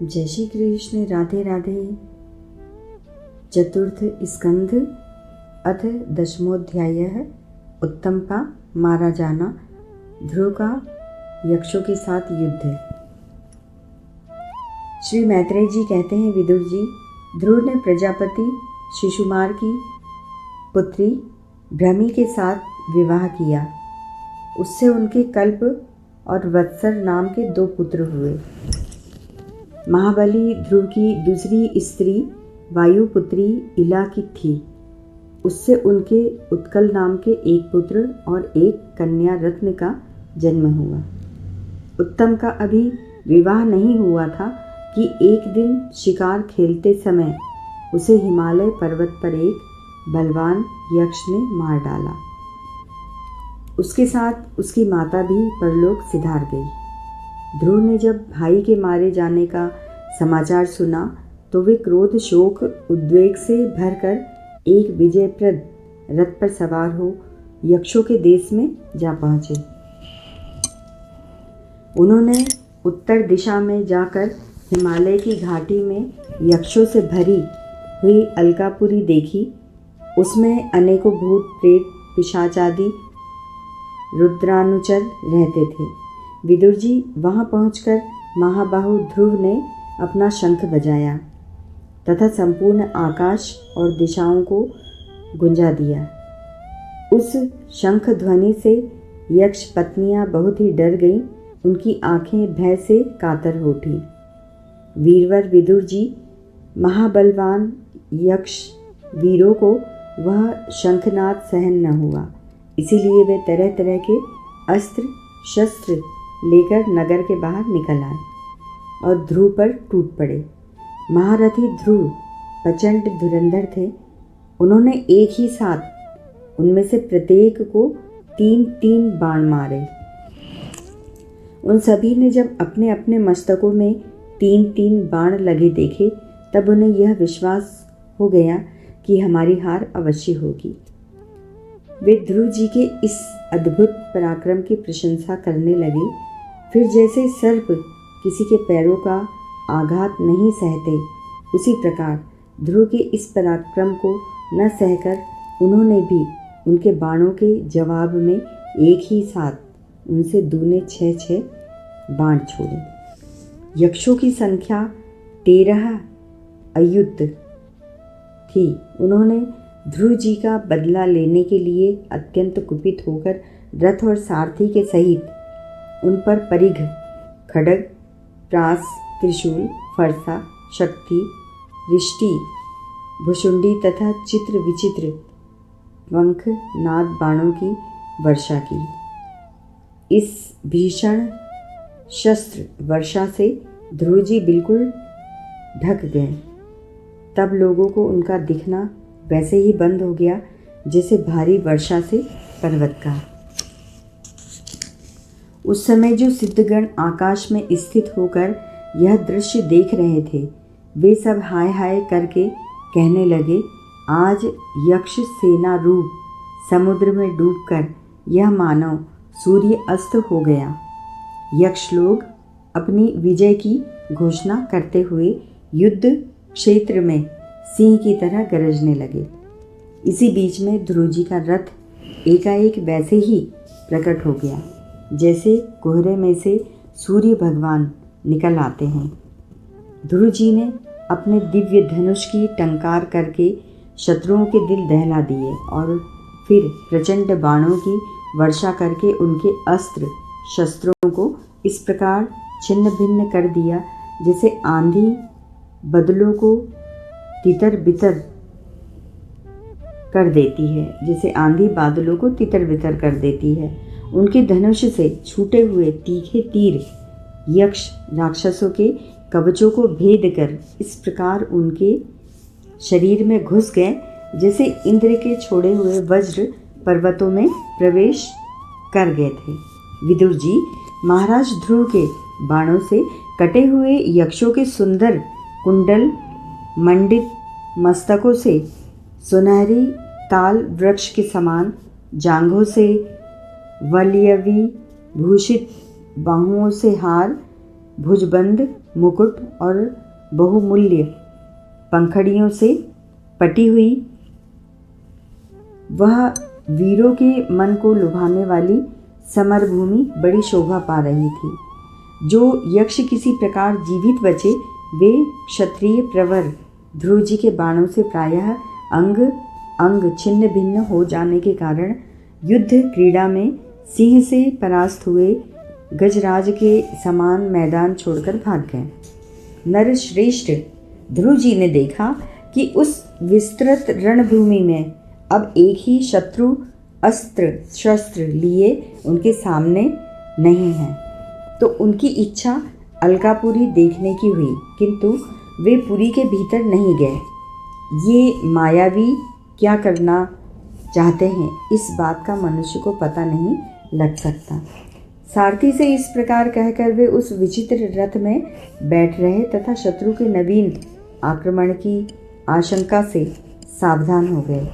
जय श्री कृष्ण। राधे राधे। चतुर्थ स्कंध अथ दशमोध्यायः। उत्तम का मारा जाना, ध्रुव का यक्षों के साथ युद्ध। श्री मैत्रेय जी कहते हैं, विदुर जी, ध्रुव ने प्रजापति शिशुमार की पुत्री भ्रमी के साथ विवाह किया। उससे उनके कल्प और वत्सर नाम के 2 पुत्र हुए। महाबली ध्रुव की दूसरी स्त्री वायुपुत्री इला की थी। उससे उनके उत्कल नाम के 1 पुत्र और 1 कन्या रत्न का जन्म हुआ। उत्तम का अभी विवाह नहीं हुआ था कि एक दिन शिकार खेलते समय उसे हिमालय पर्वत पर एक बलवान यक्ष ने मार डाला। उसके साथ उसकी माता भी परलोक सिधार गई। ध्रुव ने जब भाई के मारे जाने का समाचार सुना तो वे क्रोध, शोक, उद्वेग से भरकर एक विजयप्रद रथ पर सवार हो यक्षों के देश में जा पहुँचे। उन्होंने उत्तर दिशा में जाकर हिमालय की घाटी में यक्षों से भरी हुई अलकापुरी देखी। उसमें अनेकों भूत, प्रेत, पिशाच आदि रुद्रानुचर रहते थे। विदुर जी, वहाँ पहुँचकर महाबाहु ध्रुव ने अपना शंख बजाया तथा संपूर्ण आकाश और दिशाओं को गुंजा दिया। उस शंख ध्वनि से यक्ष पत्नियां बहुत ही डर गईं। उनकी आंखें भय से कातर हो उठी। वीरवर विदुर जी, महाबलवान यक्ष वीरों को वह शंखनाद सहन न हुआ, इसीलिए वे तरह तरह के अस्त्र शस्त्र लेकर नगर के बाहर निकल आए और ध्रुव पर टूट पड़े। महारथी ध्रुव प्रचंड धुरंधर थे। उन्होंने एक ही साथ उनमें से प्रत्येक को 3-3 बाण मारे। उन सभी ने जब अपने अपने मस्तकों में 3-3 बाण लगे देखे, तब उन्हें यह विश्वास हो गया कि हमारी हार अवश्य होगी। वे ध्रुव जी के इस अद्भुत पराक्रम की प्रशंसा करने लगे। फिर जैसे सर्प किसी के पैरों का आघात नहीं सहते, उसी प्रकार ध्रुव के इस पराक्रम को न सहकर उन्होंने भी उनके बाणों के जवाब में एक ही साथ उनसे दूने 6-6 बाण छोड़े। यक्षों की संख्या 13 अयुत थी। उन्होंने ध्रुव जी का बदला लेने के लिए अत्यंत कुपित होकर रथ और सारथी के सहित उन पर परिघ, खड्ग, प्रास, त्रिशूल, फरसा, शक्ति, रिष्टि, भुशुंडी तथा चित्र विचित्र पंख नाद बाणों की वर्षा की। इस भीषण शस्त्र वर्षा से ध्रुव जी बिल्कुल ढक गए। तब लोगों को उनका दिखना वैसे ही बंद हो गया जैसे भारी वर्षा से पर्वत का। उस समय जो सिद्धगण आकाश में स्थित होकर यह दृश्य देख रहे थे, वे सब हाय हाय करके कहने लगे, आज यक्ष सेना रूप समुद्र में डूबकर यह मानव सूर्य अस्त हो गया। यक्ष लोग अपनी विजय की घोषणा करते हुए युद्ध क्षेत्र में सिंह की तरह गरजने लगे। इसी बीच में ध्रुव जी का रथ एकाएक वैसे ही प्रकट हो गया जैसे कोहरे में से सूर्य भगवान निकल आते हैं। ध्रुव जी ने अपने दिव्य धनुष की टंकार करके शत्रुओं के दिल दहला दिए और फिर प्रचंड बाणों की वर्षा करके उनके अस्त्र शस्त्रों को इस प्रकार छिन्न भिन्न कर दिया जैसे आंधी बदलों को तितर बितर कर देती है, जैसे आंधी बादलों को तितर बितर कर देती है। उनके धनुष से छूटे हुए तीखे तीर यक्ष राक्षसों के कवचों को भेद कर इस प्रकार उनके शरीर में घुस गए जैसे इंद्र के छोड़े हुए वज्र पर्वतों में प्रवेश कर गए थे। विदुर जी, महाराज ध्रुव के बाणों से कटे हुए यक्षों के सुंदर कुंडल मंडित मस्तकों से सुनहरी ताल वृक्ष के समान जांघों से वलयवी भूषित बाहुओं से हार भुजबंद मुकुट और बहुमूल्य पंखड़ियों से पटी हुई वह वीरों के मन को लुभाने वाली समरभूमि बड़ी शोभा पा रही थी। जो यक्ष किसी प्रकार जीवित बचे वे क्षत्रिय प्रवर ध्रुव जी के बाणों से प्रायः अंग अंग छिन्न भिन्न हो जाने के कारण युद्ध क्रीड़ा में सिंह से परास्त हुए गजराज के समान मैदान छोड़कर भाग गए। नरश्रेष्ठ ध्रुव जी ने देखा कि उस विस्तृत रणभूमि में अब एक ही शत्रु अस्त्र शस्त्र लिए उनके सामने नहीं है, तो उनकी इच्छा अलकापुरी देखने की हुई, किंतु वे पुरी के भीतर नहीं गए। ये मायावी क्या करना चाहते हैं, इस बात का मनुष्य को पता नहीं लग सकता। सारथी से इस प्रकार कहकर वे उस विचित्र रथ में बैठ रहे तथा शत्रु के नवीन आक्रमण की आशंका से सावधान हो गए।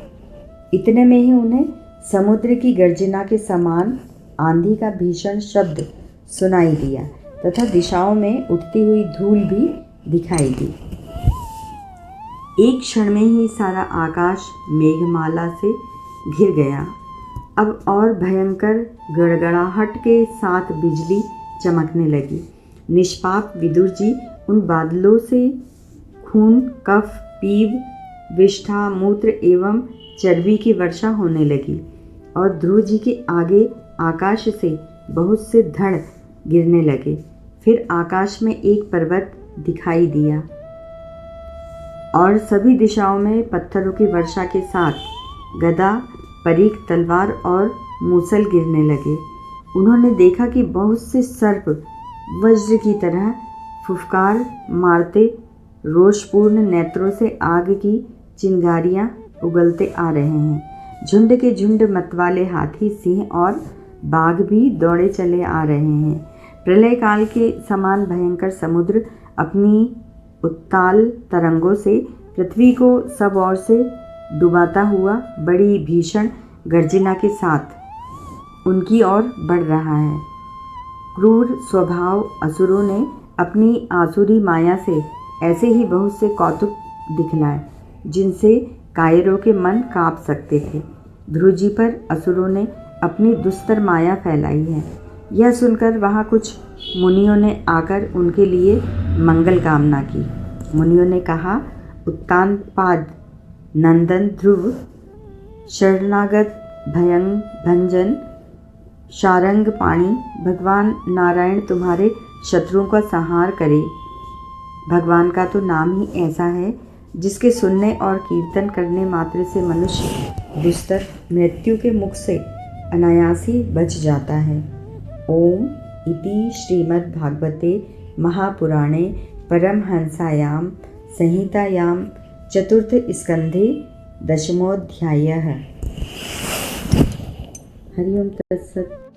इतने में ही उन्हें समुद्र की गर्जना के समान आंधी का भीषण शब्द सुनाई दिया तथा दिशाओं में उठती हुई धूल भी दिखाई दी। एक क्षण में ही सारा आकाश मेघमाला से घिर गया। अब और भयंकर गड़गड़ाहट के साथ बिजली चमकने लगी। निष्पाप विदुर जी उन बादलों से खून, कफ, पीव, विष्ठा, मूत्र एवं चर्बी की वर्षा होने लगी और ध्रुव जी के आगे आकाश से बहुत से धड़ गिरने लगे। फिर आकाश में एक पर्वत दिखाई दिया और सभी दिशाओं में पत्थरों की वर्षा के साथ गदा, परीख, तलवार और मूसल गिरने लगे। उन्होंने देखा कि बहुत से सर्प वज्र की तरह फुफकार मारते रोषपूर्ण नेत्रों से आग की चिंगारियां उगलते आ रहे हैं। झुंड के झुंड मतवाले हाथी, सिंह और बाघ भी दौड़े चले आ रहे हैं। प्रलय काल के समान भयंकर समुद्र अपनी उत्ताल तरंगों से पृथ्वी को सब ओर से डुबाता हुआ बड़ी भीषण गर्जना के साथ उनकी ओर बढ़ रहा है। क्रूर स्वभाव असुरों ने अपनी आसुरी माया से ऐसे ही बहुत से कौतुक दिखलाए जिनसे कायरों के मन काँप सकते थे। ध्रुव जी पर असुरों ने अपनी दुस्तर माया फैलाई है। यह सुनकर वहाँ कुछ मुनियों ने आकर उनके लिए मंगल कामना की। मुनियों ने कहा, उत्तानपाद नंदन ध्रुव, शरणागत भंजन शारंग पाणी, भगवान नारायण तुम्हारे शत्रुओं का संहार करे। भगवान का तो नाम ही ऐसा है जिसके सुनने और कीर्तन करने मात्र से मनुष्य दुस्तर मृत्यु के मुख से अनायास ही बच जाता है। ओम इति श्रीमद्भागवते महापुराणे परमहंसायां संहितायां चतुर्थ स्कंधे दशमोऽध्यायः। हरि ओम तत्सत्।